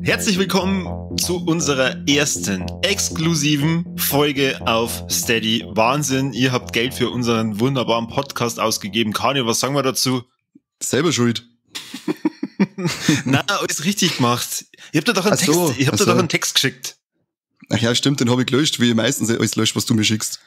Herzlich willkommen zu unserer ersten exklusiven Folge auf Steady. Wahnsinn, ihr habt Geld für unseren wunderbaren Podcast ausgegeben. Kani, was sagen wir dazu? Selber schuld. Na, alles richtig gemacht. Ihr habt da doch einen Text geschickt. Ach ja, stimmt, den habe ich gelöscht, wie meistens alles löscht, was du mir schickst.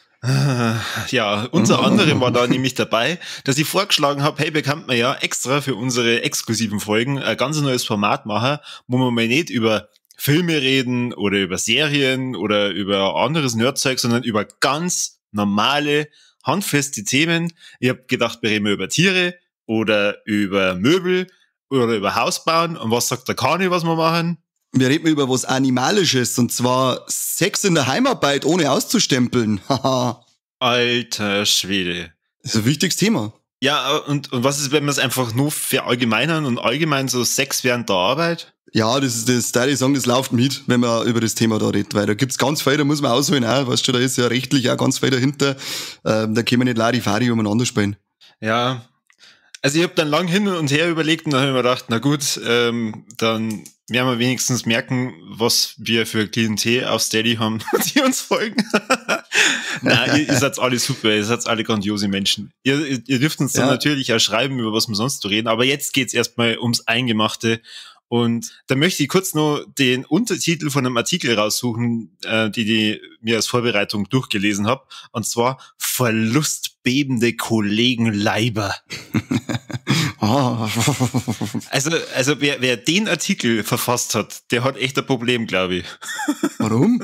Ja, unter anderem war da nämlich dabei, dass ich vorgeschlagen habe, hey, bekannt man ja extra für unsere exklusiven Folgen ein ganz neues Format machen, wo wir mal nicht über Filme reden oder über Serien oder über anderes Nerdzeug, sondern über ganz normale, handfeste Themen. Ich habe gedacht, wir reden über Tiere oder über Möbel oder über Hausbauen. Und was sagt der Kani, was wir machen? Wir reden über was Animalisches, und zwar Sex in der Heimarbeit, ohne auszustempeln. Haha. Alter Schwede. Das ist ein wichtiges Thema. Ja, und was ist, wenn wir es einfach nur verallgemeinern und allgemein so Sex während der Arbeit? Ja, da ich sagen, das läuft mit, wenn man über das Thema da redet, weil da gibt's ganz viel, da muss man ausholen auch, weißt du, da ist ja rechtlich auch ganz viel dahinter, da können wir nicht Larifari umeinander spielen. Ja, also ich habe dann lang hin und her überlegt und dann habe ich mir gedacht, na gut, dann werden wir wenigstens merken, was wir für Klientel auf Steady haben, die uns folgen. Nein, ihr seid alle super, ihr seid alle grandiose Menschen. Ihr dürft uns dann natürlich auch schreiben, über was wir sonst so reden, aber jetzt geht's erstmal ums Eingemachte. Und da möchte ich kurz noch den Untertitel von einem Artikel raussuchen, die mir als Vorbereitung durchgelesen habe. Und zwar Verlustbebende Kollegenleiber. Also wer den Artikel verfasst hat, der hat echt ein Problem, glaube ich. Warum?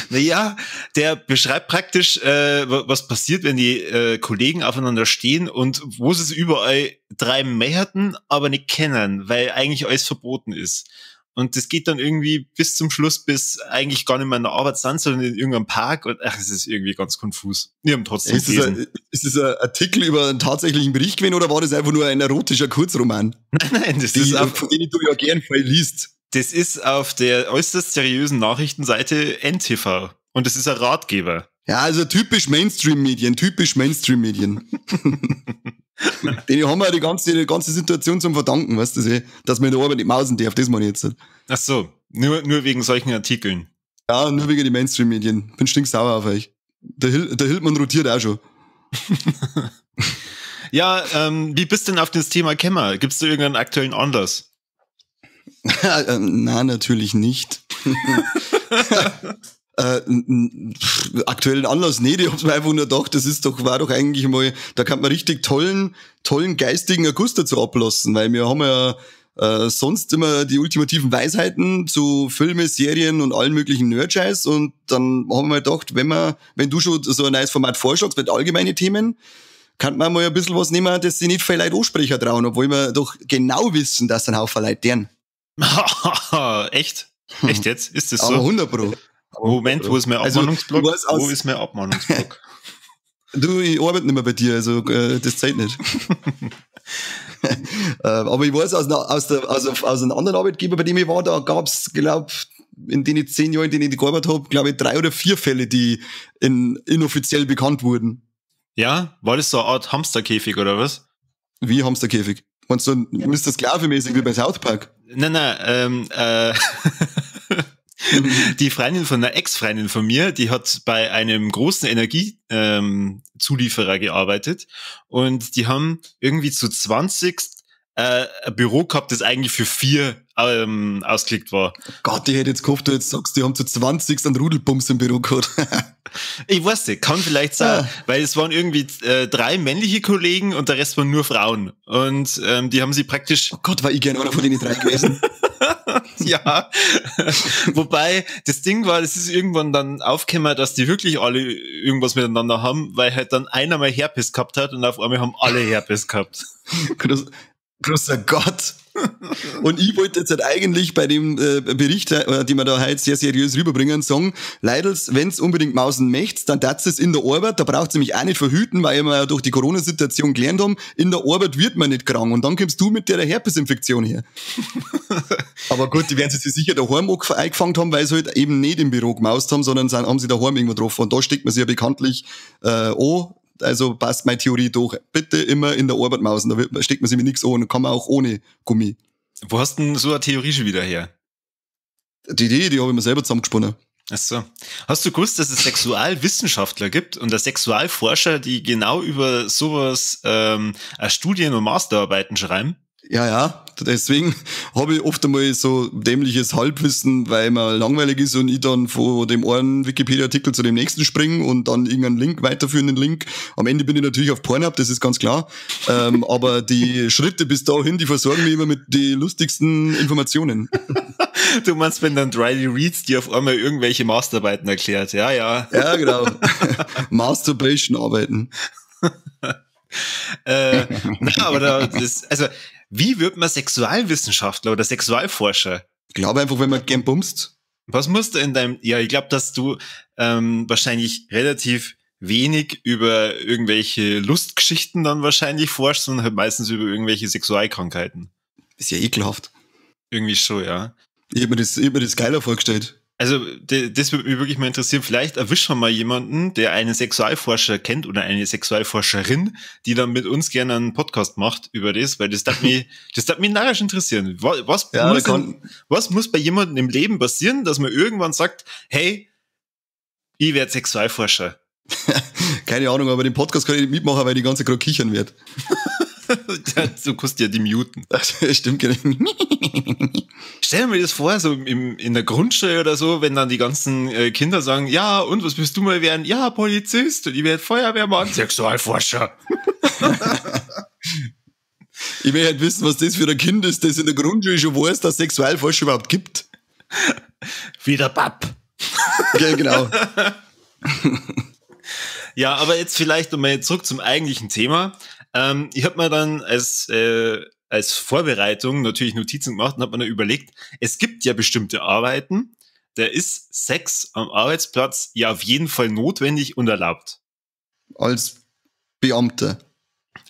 Naja, der beschreibt praktisch, was passiert, wenn die Kollegen aufeinander stehen und wo sie es überall treiben möchten, aber nicht kennen, weil eigentlich alles verboten ist. Und das geht dann irgendwie bis zum Schluss, bis eigentlich gar nicht mehr in der Arbeit sind, sondern in irgendeinem Park. Und es ist irgendwie ganz konfus. Wir haben trotzdem gelesen. Ist das ein Artikel über einen tatsächlichen Bericht gewesen oder war das einfach nur ein erotischer Kurzroman? Nein, das ist von denen du ja gern viel liest. Das ist auf der äußerst seriösen Nachrichtenseite NTV. Und das ist ein Ratgeber. Ja, also typisch Mainstream-Medien. Denen haben wir die ganze Situation zum Verdanken, weißt du, dass man in der Arbeit nicht mausen darf, das meine ich jetzt. Ach so, nur wegen solchen Artikeln. Ja, nur wegen den Mainstream-Medien. Bin stinksauer auf euch. Der Hildmann rotiert auch schon. Ja, wie bist du denn auf das Thema gekommen? Gibt's da irgendeinen aktuellen Anlass? Nein, natürlich nicht. Aktuellen Anlass nicht, ich hab's mir einfach nur gedacht, war doch eigentlich mal, da kann man richtig tollen geistigen August dazu ablassen, weil wir haben ja sonst immer die ultimativen Weisheiten zu Filme, Serien und allen möglichen Nerdscheiß, und dann haben wir gedacht, wenn du schon so ein neues Format vorschlagst mit allgemeinen Themen, kann man mal ein bisschen was nehmen, dass sie nicht viele Leute ansprechen trauen, obwohl wir doch genau wissen, dass ein Haufen Leute deren. Echt? Echt jetzt? Ist das so? Aber 100%. Moment, wo ist mein Abmahnungsblock? Wo ist mein Abmahnungsblock? Du, ich arbeite nicht mehr bei dir, also das zählt nicht. Aber ich weiß aus einem anderen Arbeitgeber, bei dem ich war, da gab's, in den 10 Jahren, in denen ich gearbeitet habe, 3 oder 4 Fälle, die inoffiziell bekannt wurden. Ja? War das so eine Art Hamsterkäfig oder was? Wie Hamsterkäfig? Meinst du, Mr. Sklave-mäßig wie bei South Park? Nein, die Freundin von einer Ex-Freundin von mir, die hat bei einem großen Energiezulieferer gearbeitet, und die haben irgendwie zu 20 ein Büro gehabt, das eigentlich für 4 ausgelegt war. Gott, ich hätte jetzt gehofft, du jetzt sagst, die haben zu 20 einen Rudelpumps im Büro gehabt. Ich weiß nicht, kann vielleicht sein, weil es waren irgendwie 3 männliche Kollegen und der Rest waren nur Frauen. Und die haben sie praktisch... Oh Gott, war ich gerne einer von den 3 gewesen. Ja, wobei das Ding war, das ist irgendwann dann aufgekommen, dass die wirklich alle irgendwas miteinander haben, weil halt dann einer mal Herpes gehabt hat und auf einmal haben alle Herpes gehabt. Großer Gott. Und ich wollte jetzt halt eigentlich bei dem Bericht, den wir da heute sehr seriös rüberbringen, sagen, Leidels, wenn's unbedingt mausen möcht's, dann tat's es in der Arbeit, da braucht's nämlich auch nicht verhüten, weil wir ja durch die Corona-Situation gelernt haben, in der Arbeit wird man nicht krank und dann kommst du mit der Herpesinfektion her. Aber gut, die werden sich sicher daheim eingefangen haben, weil sie halt eben nicht im Büro gemaust haben, sondern haben sie daheim irgendwo getroffen und da steckt man sich ja bekanntlich an. Also passt meine Theorie doch. Bitte immer in der Arbeit mausen, da steckt man sich mit nichts an und kann man auch ohne Gummi. Wo hast du denn so eine Theorie schon wieder her? Die Idee, die habe ich mir selber zusammengesponnen. Ach so. Hast du gewusst, dass es Sexualwissenschaftler gibt und Sexualforscher, die genau über sowas Studien- und Masterarbeiten schreiben? Ja, deswegen habe ich oft einmal so dämliches Halbwissen, weil mir langweilig ist und ich dann von dem einen Wikipedia-Artikel zu dem nächsten springe und dann irgendeinen Link, weiterführenden Link. Am Ende bin ich natürlich auf Pornhub, das ist ganz klar. Aber die Schritte bis dahin, die versorgen mich immer mit den lustigsten Informationen. Du meinst, wenn dann Riley Reid dir auf einmal irgendwelche Masterarbeiten erklärt, ja. Ja, genau. Masturbation-Arbeiten. Aber wie wird man Sexualwissenschaftler oder Sexualforscher? Ich glaube einfach, wenn man gern bumst. Was musst du ich glaube, dass du wahrscheinlich relativ wenig über irgendwelche Lustgeschichten dann wahrscheinlich forschst, sondern halt meistens über irgendwelche Sexualkrankheiten. Ist ja ekelhaft. Irgendwie schon, ja. Ich hab mir das geiler vorgestellt. Also, das würde mich wirklich mal interessieren. Vielleicht erwischen wir mal jemanden, der einen Sexualforscher kennt oder eine Sexualforscherin, die dann mit uns gerne einen Podcast macht über das, weil das darf mich narrisch interessieren. Was muss bei jemandem im Leben passieren, dass man irgendwann sagt, hey, ich werde Sexualforscher? Keine Ahnung, aber den Podcast kann ich nicht mitmachen, weil die ganze gerade kichern wird. Du kannst ja die muten. Das stimmt genau. Stell mir das vor, so in der Grundschule oder so, wenn dann die ganzen Kinder sagen, ja, und was willst du mal werden? Ja, Polizist, und ich werde Feuerwehrmann, Sexualforscher. Ich will halt wissen, was das für ein Kind ist, das in der Grundschule schon weiß, dass es Sexualforscher überhaupt gibt. Wie der Papp. Ja, genau. Ja, aber jetzt vielleicht nochmal zurück zum eigentlichen Thema. Ich habe mir dann als Vorbereitung natürlich Notizen gemacht und habe mir dann überlegt, es gibt ja bestimmte Arbeiten, da ist Sex am Arbeitsplatz ja auf jeden Fall notwendig und erlaubt. Als Beamter.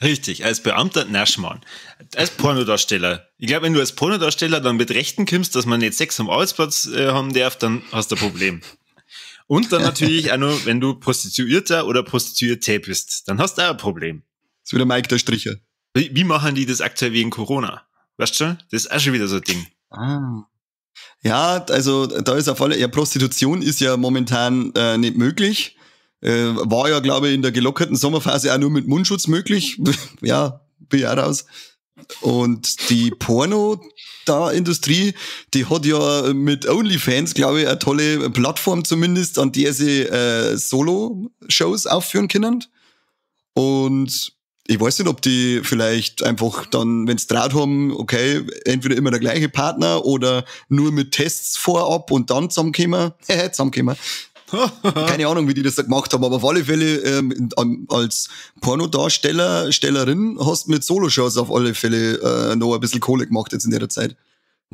Richtig, als Beamter, Naschmann. Als Pornodarsteller. Ich glaube, wenn du als Pornodarsteller dann mit Rechten kommst, dass man nicht Sex am Arbeitsplatz haben darf, dann hast du ein Problem. Und dann natürlich auch noch, wenn du Prostituierter oder Prostituierte bist, dann hast du auch ein Problem. Das ist wieder Mike der Stricher. Wie machen die das aktuell wegen Corona? Weißt du schon? Das ist auch schon wieder so ein Ding. Ah. Ja, also da ist auf alle, ja, Prostitution ist ja momentan nicht möglich. War ja, glaube ich, in der gelockerten Sommerphase auch nur mit Mundschutz möglich. Ja, bin ich auch raus. Und die Porno-Industrie, die hat ja mit OnlyFans, glaube ich, eine tolle Plattform zumindest, an der sie Solo-Shows aufführen können. Und ich weiß nicht, ob die vielleicht einfach dann, wenn sie Draht haben, okay, entweder immer der gleiche Partner oder nur mit Tests vorab und dann zusammenkommen. Keine Ahnung, wie die das da gemacht haben, aber auf alle Fälle als Pornodarstellerin hast du mit Soloshows auf alle Fälle noch ein bisschen Kohle gemacht jetzt in der Zeit.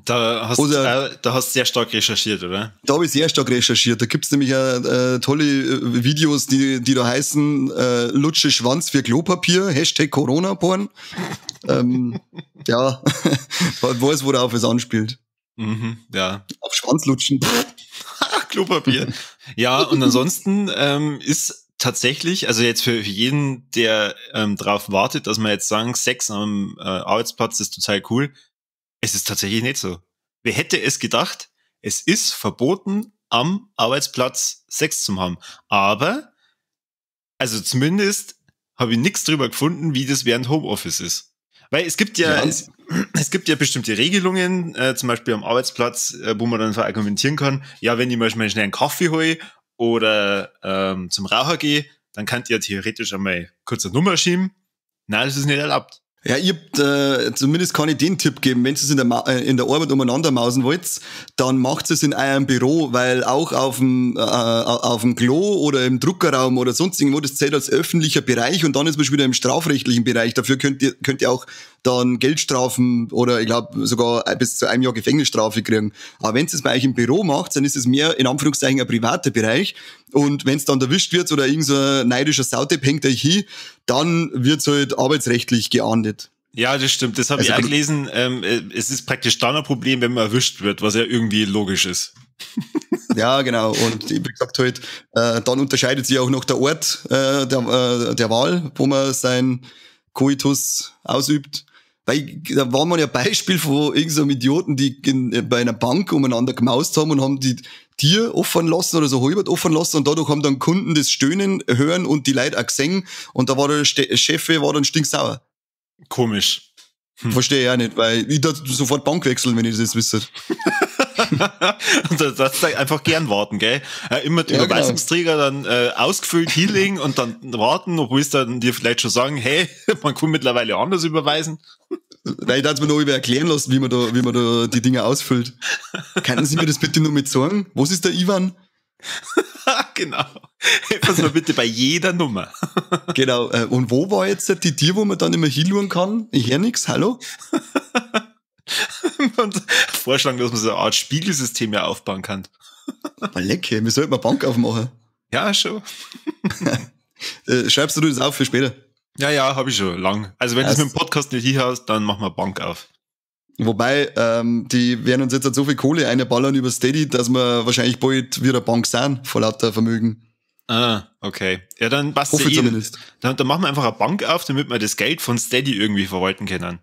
Da hast du sehr stark recherchiert, oder? Da habe ich sehr stark recherchiert. Da gibt's nämlich tolle Videos, die da heißen Lutsche Schwanz für Klopapier, #Corona-Porn. Ja, weiß, worauf es anspielt. Mhm, ja. Auf Schwanzlutschen. Klopapier. Ja, und ansonsten ist tatsächlich, also jetzt für jeden, der drauf wartet, dass wir jetzt sagen, Sex am Arbeitsplatz ist total cool, es ist tatsächlich nicht so. Wer hätte es gedacht? Es ist verboten, am Arbeitsplatz Sex zu haben. Aber, also zumindest habe ich nichts drüber gefunden, wie das während Homeoffice ist. Weil es gibt ja, es gibt ja bestimmte Regelungen, zum Beispiel am Arbeitsplatz, wo man dann verargumentieren kann, ja, wenn ich mal schnell einen Kaffee hole oder zum Raucher gehe, dann kann ich ja theoretisch einmal kurz eine Nummer schieben. Nein, das ist nicht erlaubt. Ja, zumindest kann ich den Tipp geben, wenn ihr es in der Arbeit umeinander mausen wollt, dann macht es in eurem Büro, weil auch auf dem Klo oder im Druckerraum oder sonst irgendwo, das zählt als öffentlicher Bereich und dann ist man schon wieder im strafrechtlichen Bereich. Dafür könnt ihr auch dann Geldstrafen oder ich glaube sogar bis zu einem Jahr Gefängnisstrafe kriegen. Aber wenn ihr es bei euch im Büro macht, dann ist es mehr in Anführungszeichen ein privater Bereich. Und wenn es dann erwischt wird oder irgend so ein neidischer Sautepp hängt euch hin, dann wird's halt arbeitsrechtlich geahndet. Ja, das stimmt. Das habe ich auch gelesen. Es ist praktisch dann ein Problem, wenn man erwischt wird, was ja irgendwie logisch ist. Ja, genau. Und wie gesagt halt, dann unterscheidet sich auch noch der Ort der Wahl, wo man sein Coitus ausübt. Weil da war man ja Beispiel von irgendeinem Idioten, die bei einer Bank umeinander gemaust haben und haben die Tier offen lassen oder so halbert offen lassen und dadurch haben dann Kunden das Stöhnen hören und die Leute auch gesehen und da war der Chef dann stinksauer. Komisch. Verstehe ich auch nicht, weil ich da sofort Bank wechseln, wenn ich das wüsste. Und das einfach gern warten, gell? Immer die Überweisungsträger dann ausgefüllt hinlegen und dann warten, obwohl es dann dir vielleicht schon sagen, hey, man kann mittlerweile anders überweisen. Weil ich darf mir noch erklären lassen, wie man da die Dinge ausfüllt. Könnten Sie mir das bitte nur mit sagen? Was ist der Ivan? Genau. Helfen mir bitte bei jeder Nummer. Genau. Und wo war jetzt die Tier, wo man dann immer hinschauen kann? Ich höre nix. Hallo? Und vorschlagen, dass man so eine Art Spiegelsystem ja aufbauen kann. Aber lecker, wir sollten mal Bank aufmachen. Ja, schon. Schreibst du das auf für später? Ja, habe ich schon, lang. Also wenn du es mit dem Podcast nicht hinhaust, dann machen wir Bank auf. Wobei, die werden uns jetzt halt so viel Kohle einballern über Steady, dass wir wahrscheinlich bald wieder Bank sind, vor lauter Vermögen. Ah, okay. Ja, dann passt Hoffe zumindest. Dann machen wir einfach eine Bank auf, damit wir das Geld von Steady irgendwie verwalten können.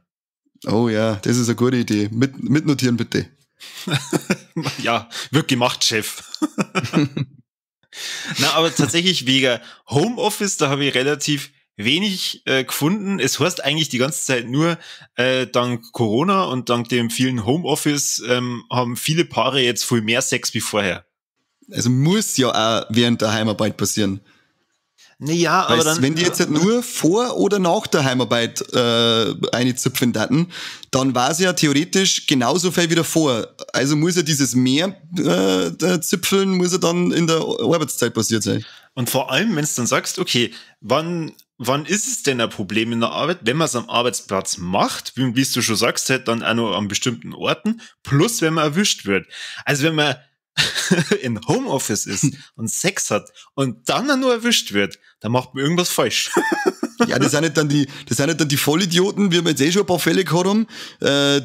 Oh ja, das ist eine gute Idee. Mitnotieren bitte. Ja, wird gemacht, Chef. Na, aber tatsächlich wegen Homeoffice, da habe ich relativ wenig gefunden. Es heißt eigentlich die ganze Zeit nur, dank Corona und dank dem vielen Homeoffice haben viele Paare jetzt viel mehr Sex wie vorher. Also muss ja auch während der Heimarbeit passieren. Naja, aber dann... Wenn die jetzt nicht nur vor oder nach der Heimarbeit einzupfen daten, dann war es ja theoretisch genauso viel wie davor. Also muss ja dieses mehr Zipfeln, muss ja dann in der Arbeitszeit passiert sein. Und vor allem, wenn du dann sagst, okay, wann ist es denn ein Problem in der Arbeit, wenn man es am Arbeitsplatz macht, wie du schon sagst, halt dann auch noch an bestimmten Orten, plus wenn man erwischt wird. Also wenn man in Homeoffice ist und Sex hat und dann nur erwischt wird, dann macht man irgendwas falsch. Ja, das sind nicht dann die Vollidioten, wie wir jetzt schon ein paar Fälle gehabt haben,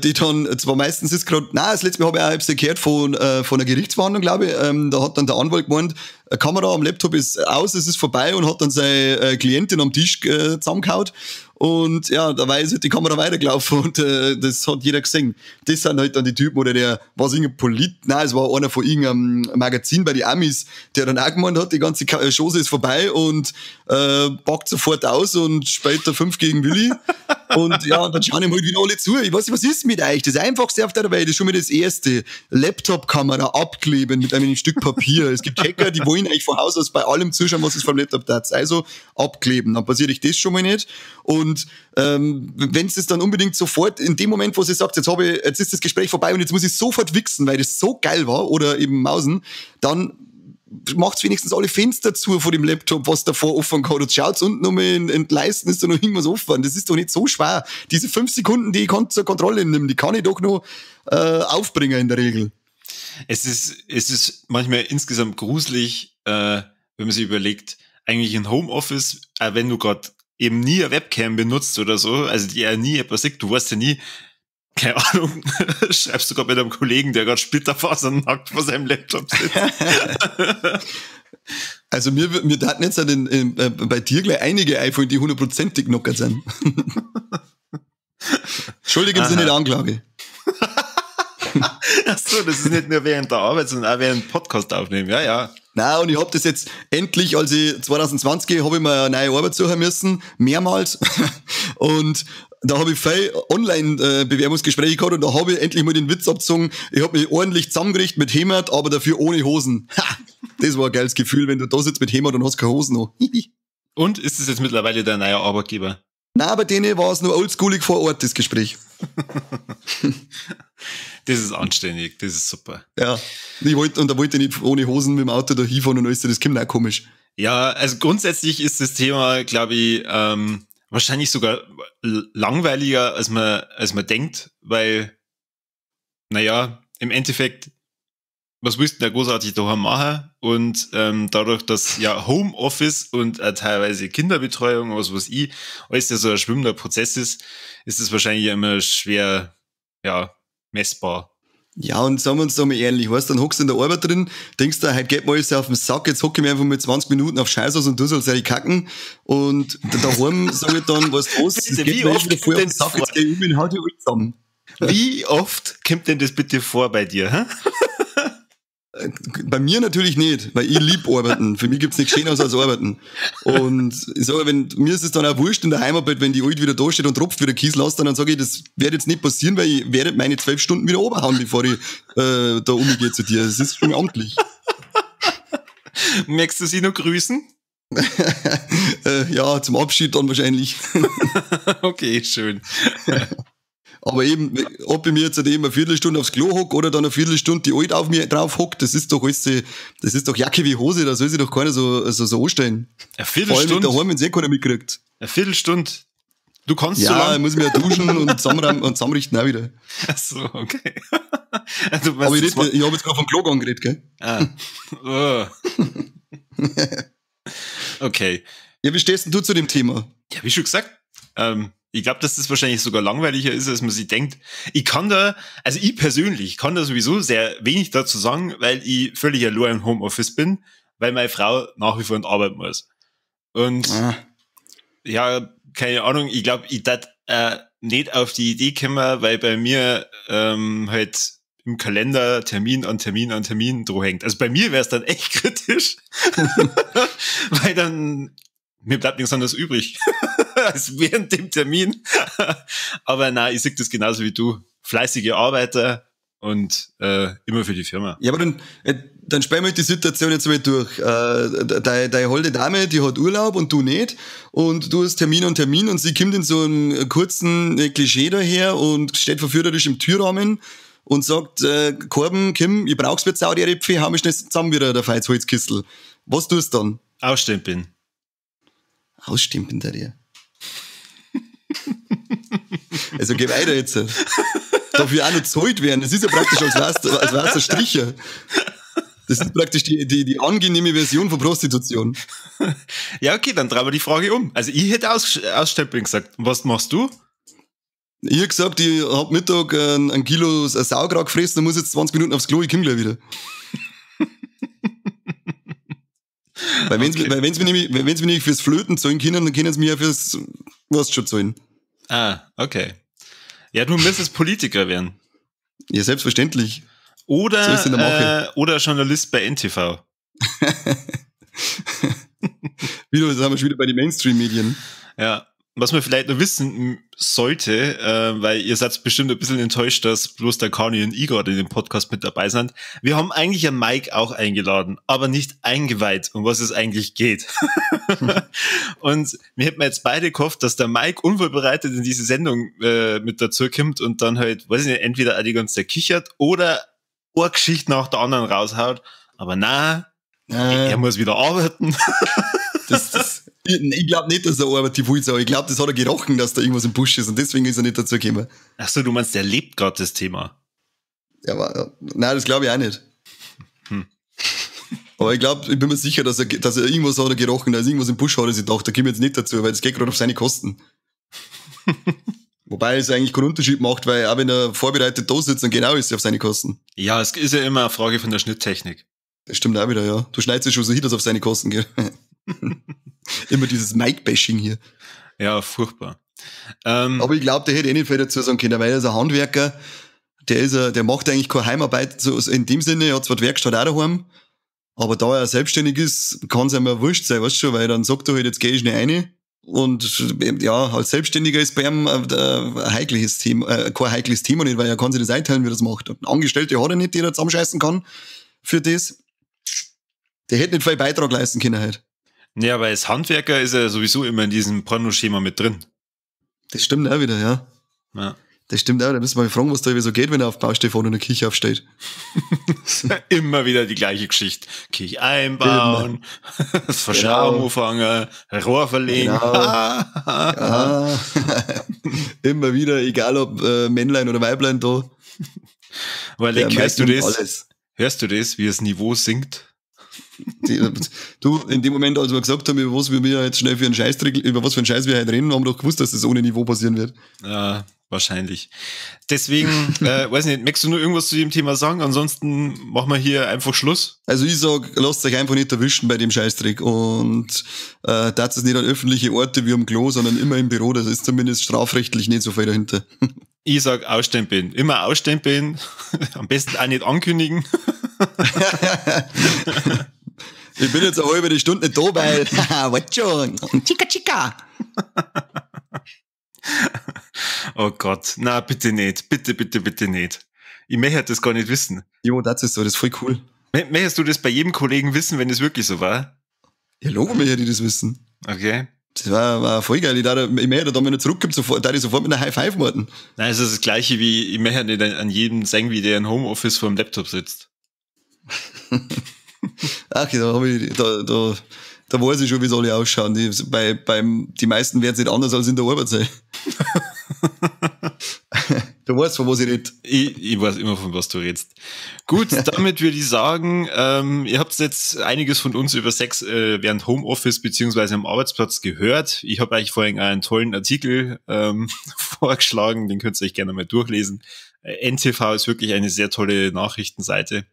die dann, zwar meistens ist gerade, das letzte Mal habe ich auch selbst gehört von einer Gerichtsverhandlung, glaube ich, da hat dann der Anwalt gemeint, eine Kamera am Laptop ist aus, es ist vorbei und hat dann seine Klientin am Tisch zusammengehauen. Und ja, da ist halt die Kamera weitergelaufen und das hat jeder gesehen. Das sind halt dann die Typen, oder war es irgendein es war einer von irgendeinem Magazin bei den Amis, der dann auch gemeint hat, die ganze Chose ist vorbei und packt sofort aus und spielt da 5 gegen Willi. Und ja, dann schauen ihm halt wieder alle zu. Ich weiß nicht, was ist mit euch? Das Einfachste auf der Welt ist schon mal das Erste. Laptop-Kamera abkleben mit einem Stück Papier. Es gibt Hacker, die wollen eigentlich von Haus aus bei allem zuschauen, was es vom Laptop tat. Also abkleben. Dann passiert euch das schon mal nicht. Und wenn es dann unbedingt sofort, in dem Moment, wo sie sagt, jetzt ist das Gespräch vorbei und jetzt muss ich sofort wichsen, weil das so geil war, oder eben mausen, dann macht's wenigstens alle Fenster zu von dem Laptop, was davor offen gehabt hat. Schaut's unten um in Leisten, ist da noch irgendwas offen. Das ist doch nicht so schwer. Diese 5 Sekunden, die ich zur Kontrolle nehmen, die kann ich doch noch aufbringen in der Regel. Es ist manchmal insgesamt gruselig, wenn man sich überlegt, eigentlich in Homeoffice, wenn du gerade eben nie eine Webcam benutzt oder so, also die ja nie etwas sieht, du weißt ja nie, keine Ahnung, schreibst du gerade mit einem Kollegen, der gerade splitterfasernackt vor seinem Laptop sitzt. Also mir daten jetzt bei dir gleich einige einfallen, die 100%ig knockert sind. Entschuldigen Sie nicht Anklage. Achso, das ist nicht nur während der Arbeit, sondern auch während Podcast aufnehmen, ja. Nein, und ich hab das jetzt endlich, als ich 2020 habe ich mir eine neue Arbeit suchen müssen, mehrmals. Und da habe ich viel Online-Bewerbungsgespräche gehabt und da habe ich endlich mal den Witz abgezogen, ich habe mich ordentlich zusammengerichtet mit Hemd, aber dafür ohne Hosen. Ha! Das war ein geiles Gefühl, wenn du da sitzt mit Hemd und hast keine Hosen noch. Und ist es jetzt mittlerweile dein neuer Arbeitgeber? Nein, bei denen war es nur oldschoolig vor Ort, das Gespräch. Das ist anständig, das ist super. Ja, da wollte ich nicht ohne Hosen mit dem Auto da hinfahren und alles, das kommt auch komisch. Ja, also grundsätzlich ist das Thema, glaube ich, wahrscheinlich sogar langweiliger, als man denkt, weil, naja, im Endeffekt, was willst du denn da großartig daheim machen? Und dadurch, dass ja Homeoffice und teilweise Kinderbetreuung, was weiß ich, alles ja so ein schwimmender Prozess ist es wahrscheinlich immer schwer, ja, messbar. Ja, und sagen wir uns da mal ehrlich, weißt du, dann hockst du in der Arbeit drin, denkst du, heute geht mir alles auf den Sack, jetzt hocke ich mir einfach mal 20 Minuten auf Scheiß aus und du sollst ja kacken. Und daheim sage ich dann, weißt du was, das geht mir wieder voll auf den Sack, jetzt geh ich um und hau die alle zusammen. Wie oft kommt denn das bitte vor bei dir, hä? Bei mir natürlich nicht, weil ich lieb arbeiten. Für mich gibt's nichts Schöneres als arbeiten. Und ich sage, mir ist es dann auch wurscht in der Heimarbeit, wenn die Alt wieder da steht und tropft wieder Kies lässt, dann sage ich, das wird jetzt nicht passieren, weil ich werde meine 12 Stunden wieder oberhauen, bevor ich da umgehe zu dir. Das ist schon amtlich. Merkst du sie noch grüßen? Ja, zum Abschied dann wahrscheinlich. Okay, schön. Aber eben, ob ich mir jetzt eben eine Viertelstunde aufs Klo hock oder dann eine Viertelstunde die Alt auf mir drauf hockt, das ist doch alles, das ist doch Jacke wie Hose, da soll sich doch keiner so anstellen. Eine Vor allem mit daheim, wenn es keiner mitkriegt. Eine Viertelstunde? Du kannst ja, so lang? Ja, ich muss mich ja duschen und zusammenrichten auch wieder. Ach so, okay. Also, aber ich habe jetzt gerade vom Klo angeredet, gell? Ah. Oh. Okay. Ja, wie stehst denn du zu dem Thema? Ja, wie schon gesagt, ich glaube, dass das wahrscheinlich sogar langweiliger ist, als man sich denkt. Ich persönlich kann da sowieso sehr wenig dazu sagen, weil ich völlig allein im Homeoffice bin, weil meine Frau nach wie vor in die Arbeit muss. Und ja, keine Ahnung, ich glaube, ich darf nicht auf die Idee kommen, weil bei mir halt im Kalender Termin an Termin an Termin dran hängt. Also bei mir wäre es dann echt kritisch, weil dann mir bleibt nichts anderes übrig als während dem Termin. Aber nein, ich sehe das genauso wie du. Fleißige Arbeiter und immer für die Firma. Ja, aber dann spielen wir die Situation jetzt mal durch. Deine holde Dame, die hat Urlaub und du nicht. Und du hast Termin und Termin und sie kommt in so einen kurzen Klischee daher und steht verführerisch im Türrahmen und sagt, Korben, Kim, ich brauch's für Saudi-Repfe, hau mich schnell zusammen wieder, der Feizholzkistel. Was tust du dann? Ausstempeln. Ausstempeln, der dir. Also geh weiter jetzt. Dafür auch noch gezahlt werden. Das ist ja praktisch, als wär's ein Stricher. Das ist praktisch die angenehme Version von Prostitution. Ja, okay, dann drehen wir die Frage um. Also ich hätte Ausstempeln gesagt. Und was machst du? Ich hab gesagt, ich hab Mittag ein Kilo Sauerkraut gefressen und muss jetzt 20 Minuten aufs Klo, ich komm gleich wieder. Weil wenn sie mich nämlich fürs Flöten zahlen können, dann können sie mich ja fürs was schon zahlen. Ah, okay. Ja, du müsstest Politiker werden. Ja, selbstverständlich. Oder Journalist bei NTV. Wieder sind wir schon wieder bei den Mainstream-Medien. Ja. Was man vielleicht noch wissen sollte, weil ihr seid bestimmt ein bisschen enttäuscht, dass bloß der Kani und ich gerade in dem Podcast mit dabei sind. Wir haben eigentlich einen Mike auch eingeladen, aber nicht eingeweiht, um was es eigentlich geht. Und wir hätten jetzt beide gehofft, dass der Mike unvorbereitet in diese Sendung mit dazu kommt und dann halt, weiß ich nicht, entweder auch die ganze Zeit kichert oder eine Geschichte nach der anderen raushaut. Aber er muss wieder arbeiten. Ich glaube nicht, dass er arbeitet viel sagt. Ich glaube, das hat er gerochen, dass da irgendwas im Busch ist und deswegen ist er nicht dazu gekommen. Ach so, du meinst, der lebt gerade das Thema? Ja, aber nein, das glaube ich auch nicht. Aber ich bin mir sicher, dass er irgendwas hat gerochen, dass irgendwas im Busch hat, ich dachte, da komme ich jetzt nicht dazu, weil das geht gerade auf seine Kosten. Wobei es eigentlich keinen Unterschied macht, weil auch wenn er vorbereitet da sitzt, dann genau ist es auf seine Kosten. Ja, es ist ja immer eine Frage von der Schnitttechnik. Das stimmt auch wieder, ja. Du schneidest es schon so hin, dass es auf seine Kosten geht. Immer dieses Mike-Bashing hier. Ja, furchtbar. Aber ich glaube, der hätte nicht viel dazu sagen können, weil er ist ein Handwerker, der macht eigentlich keine Heimarbeit, so in dem Sinne, er hat zwar die Werkstatt auch daheim, aber da er selbstständig ist, kann es ihm ja wurscht sein, weißt du schon, weil dann sagt er halt, jetzt gehe ich nicht rein. Und ja, als Selbstständiger ist bei ihm ein heikles Thema, kein heikles Thema nicht, weil er kann sich das einteilen, wie er das macht. Und Angestellte hat er nicht, die er zusammenscheißen kann für das. Der hätte nicht viel Beitrag leisten können halt. Ja, weil als Handwerker ist er sowieso immer in diesem Pornoschema mit drin. Das stimmt auch wieder, ja. Ja. Das stimmt auch. Da müssen wir mal fragen, was da so geht, wenn er auf Baustelle vorne in der Küche aufsteht. Immer wieder die gleiche Geschichte. Küche einbauen, das Verschrauben anfangen, Rohr verlegen. Genau. Ja. Immer wieder, egal ob Männlein oder Weiblein da. Weil hörst du das, wie das Niveau sinkt? Du, in dem Moment, als wir gesagt haben, über was wir jetzt schnell für einen Scheiß wir heute reden, haben wir doch gewusst, dass das ohne Niveau passieren wird. Ja, wahrscheinlich. Deswegen, weiß nicht, möchtest du nur irgendwas zu dem Thema sagen? Ansonsten machen wir hier einfach Schluss. Also ich sag, lasst euch einfach nicht erwischen bei dem Scheißdreck und das ist nicht an öffentliche Orte wie am Klo, sondern immer im Büro, das ist zumindest strafrechtlich nicht so viel dahinter. Ich sag ausstempeln. Immer ausstempeln. Am besten auch nicht ankündigen. Ich bin jetzt eine halbe Stunde nicht da, weil, was schon, Chica Chica. Oh Gott, na bitte nicht, bitte nicht. Ich möchte das gar nicht wissen. Jo, das ist so, das ist voll cool. Möchtest du das bei jedem Kollegen wissen, wenn es wirklich so war? Ja, logo mir die das wissen. Okay. Das war voll geil. Ich möchte da, wenn er zurückkommt, sofort mit einer High Five warten. Nein, es ist das Gleiche wie, ich möchte nicht an jedem sagen, wie der im Homeoffice vor dem Laptop sitzt. Ach, da weiß ich schon, wie es alle ausschauen. Die meisten werden es nicht anders als in der Arbeit sein. Du weißt, von was ich rede. Ich weiß immer, von was du redest. Gut, damit würde ich sagen, ihr habt jetzt einiges von uns über Sex während Homeoffice beziehungsweise am Arbeitsplatz gehört. Ich habe euch vorhin einen tollen Artikel vorgeschlagen, den könnt ihr euch gerne mal durchlesen. NTV ist wirklich eine sehr tolle Nachrichtenseite.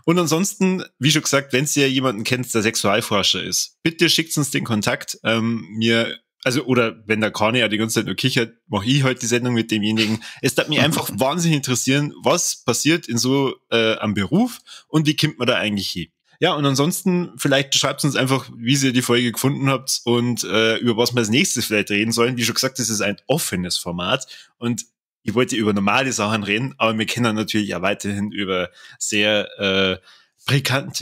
Und ansonsten, wie schon gesagt, wenn ihr jemanden kennt, der Sexualforscher ist, bitte schickt uns den Kontakt. Oder wenn der Kani ja die ganze Zeit nur kichert, mache ich heute die Sendung mit demjenigen. Es darf mich einfach wahnsinnig interessieren, was passiert in so am Beruf und wie kommt man da eigentlich hin. Ja, und ansonsten, vielleicht schreibt uns einfach, wie ihr die Folge gefunden habt und über was wir als nächstes vielleicht reden sollen. Wie schon gesagt, das ist ein offenes Format und ich wollte über normale Sachen reden, aber wir können natürlich auch weiterhin über sehr pikant?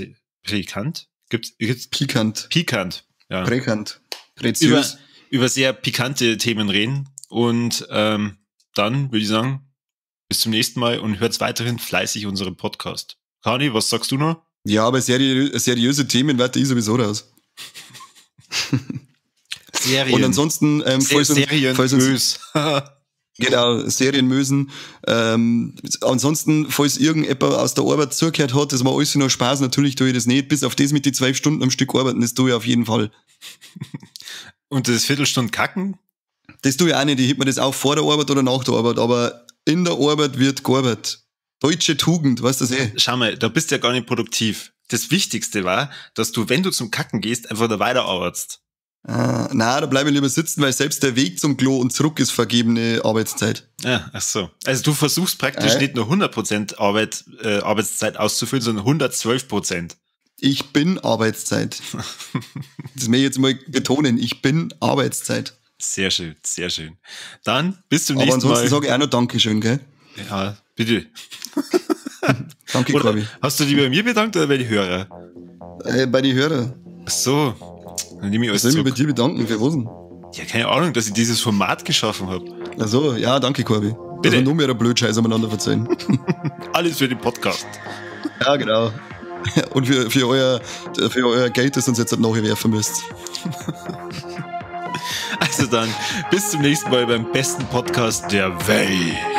Ja. Präkant. Präziös. Über sehr pikante Themen reden. Und dann würde ich sagen, bis zum nächsten Mal und hört weiterhin fleißig unseren Podcast. Kani, was sagst du noch? Ja, aber seriöse Themen warte ich sowieso raus. Serien. Und ansonsten, serienös. Genau, Serienmösen. Ansonsten, falls irgendjemand aus der Arbeit zugehört hat, das war alles nur Spaß, natürlich tue ich das nicht, bis auf das mit die 12 Stunden am Stück arbeiten, das tue ich auf jeden Fall. Und das Viertelstunde kacken? Das tue ich auch nicht, ich heb mir das auch vor der Arbeit oder nach der Arbeit, aber in der Arbeit wird gearbeitet. Deutsche Tugend, weißt du das eh? Schau mal, da bist du ja gar nicht produktiv. Das Wichtigste war, dass du, wenn du zum Kacken gehst, einfach da weiterarbeitest. Na, da bleibe ich lieber sitzen, weil selbst der Weg zum Klo und zurück ist vergebene Arbeitszeit. Ja, ach so. Also du versuchst praktisch nicht nur 100% Arbeitszeit auszufüllen, sondern 112%. Ich bin Arbeitszeit. Das will ich jetzt mal betonen. Ich bin Arbeitszeit. Sehr schön, sehr schön. Dann bis zum nächsten Mal. Aber ansonsten sage ich auch noch Dankeschön, gell? Ja, bitte. Danke, Corby. Hast du dich bei mir bedankt oder bei den Hörern? Bei den Hörern. Ach so. Dann nehme ich alles zurück. Soll ich mich bei dir bedanken? Für was denn? Ja, keine Ahnung, dass ich dieses Format geschaffen habe. Ach so, ja, danke, Corby. Bitte. Dass wir nur mehr Blödscheiß aneinander verzeihen. Alles für den Podcast. Ja, genau. Und für euer Geld, das uns jetzt nachher werfen müsst. Also dann, bis zum nächsten Mal beim besten Podcast der Welt.